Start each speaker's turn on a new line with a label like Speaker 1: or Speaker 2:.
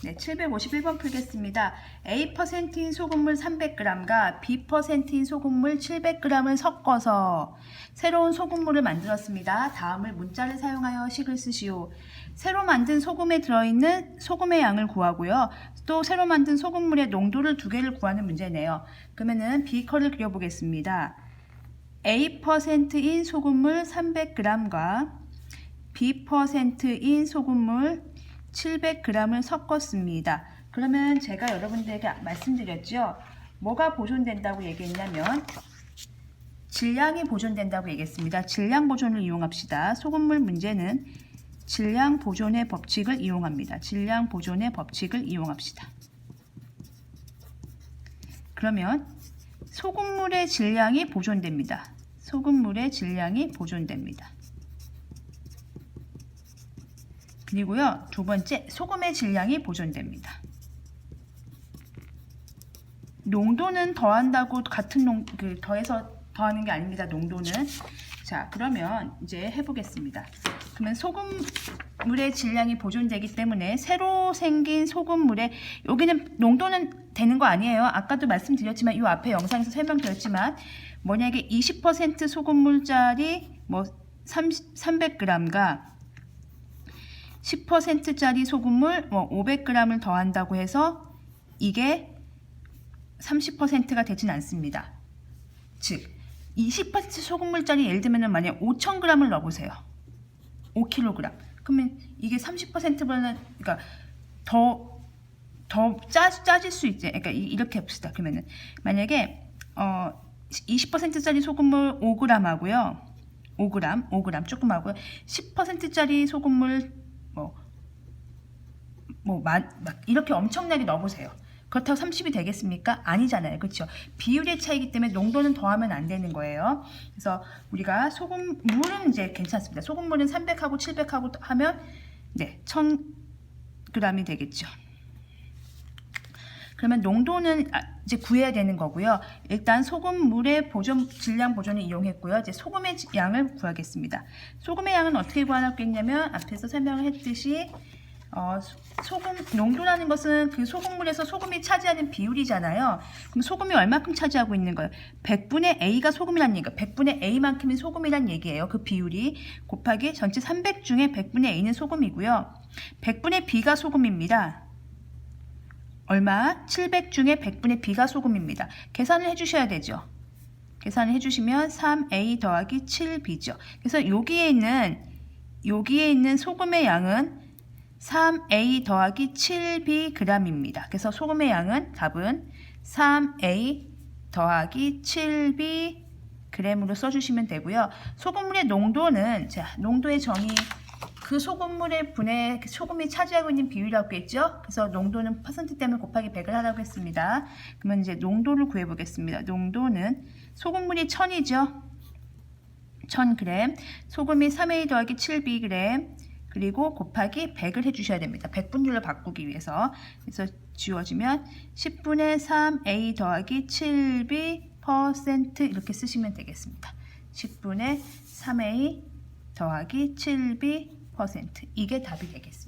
Speaker 1: 네, 751번 풀겠습니다. A%인 소금물 300g과 B%인 소금물 700g을 섞어서 새로운 소금물을 만들었습니다. 다음을 문자를 사용하여 식을 쓰시오. 새로 만든 소금에 들어있는 소금의 양을 구하고요. 또 새로 만든 소금물의 농도를 두 개를 구하는 문제네요. 그러면은 비커를 그려보겠습니다. A%인 소금물 300g과 B%인 소금물 700g을 섞었습니다. 그러면 제가 여러분들에게 말씀드렸죠. 뭐가 보존된다고 얘기했냐면 질량이 보존된다고 얘기했습니다. 질량 보존을 이용합시다. 소금물 문제는 질량 보존의 법칙을 이용합니다. 질량 보존의 법칙을 이용합시다. 그러면 소금물의 질량이 보존됩니다. 소금물의 질량이 보존됩니다. 그리고요, 두 번째, 소금의 질량이 보존됩니다. 농도는 더한다고 같은 더해서 더하는 게 아닙니다. 농도는. 자, 그러면 이제 해보겠습니다. 그러면 소금물의 질량이 보존되기 때문에 새로 생긴 소금물에 여기는 농도는 되는 거 아니에요. 아까도 말씀드렸지만 이 앞에 영상에서 설명드렸지만 만약에 20% 소금물짜리 뭐 300g과 10%짜리 소금물 500g을 더한다고 해서 이게 30%가 되진 않습니다. 즉 20% 소금물짜리 예를 들면 만약 5,000g을 넣어보세요. 5kg. 그러면 이게 30%보다는 그러니까 더 짜질 수 있지. 그러니까 이렇게 해봅시다. 그러면은 만약에 20%짜리 소금물 5g 하고요. 5g 조금 하고요. 10%짜리 소금물 막 이렇게 엄청나게 넣어보세요. 그렇다고 30이 되겠습니까? 아니잖아요. 그렇죠? 비율의 차이기 때문에 농도는 더하면 안 되는 거예요. 그래서 우리가 소금물은 이제 괜찮습니다. 소금물은 300하고 700하고 하면 네, 1000g이 되겠죠. 그러면 농도는 이제 구해야 되는 거고요. 일단 소금물의 질량 보존을 이용했고요. 이제 소금의 양을 구하겠습니다. 소금의 양은 어떻게 구하겠냐면 앞에서 설명을 했듯이 소금 농도라는 것은 그 소금물에서 소금이 차지하는 비율이잖아요. 그럼 소금이 얼마큼 차지하고 있는 거예요? 100분의 A가 소금이란 얘기가 100분의 A만큼이 소금이란 얘기예요. 그 비율이 곱하기 전체 300 중에 100분의 A는 소금이고요. 100분의 B가 소금입니다. 얼마? 700 중에 100분의 B가 소금입니다. 계산을 해주셔야 되죠. 계산을 해주시면 3A 더하기 7B죠. 그래서 여기에 있는 소금의 양은 3A 더하기 7B g입니다. 그래서 소금의 양은 답은 3A 더하기 7B g으로 써주시면 되고요. 소금물의 농도는 농도의 정의 그 소금물의 분에 소금이 차지하고 있는 비율이라고 했죠. 그래서 농도는 퍼센트 때문에 곱하기 100을 하라고 했습니다. 그러면 이제 농도를 구해보겠습니다. 농도는 소금물이 1000이죠. 1000g, 소금이 3A 더하기 7B g 그리고 곱하기 100을 해주셔야 됩니다. 100분율로 바꾸기 위해서. 그래서 지워지면 10분의 3A 더하기 7B% 이렇게 쓰시면 되겠습니다. 10분의 3A 더하기 7B% 이게 답이 되겠습니다.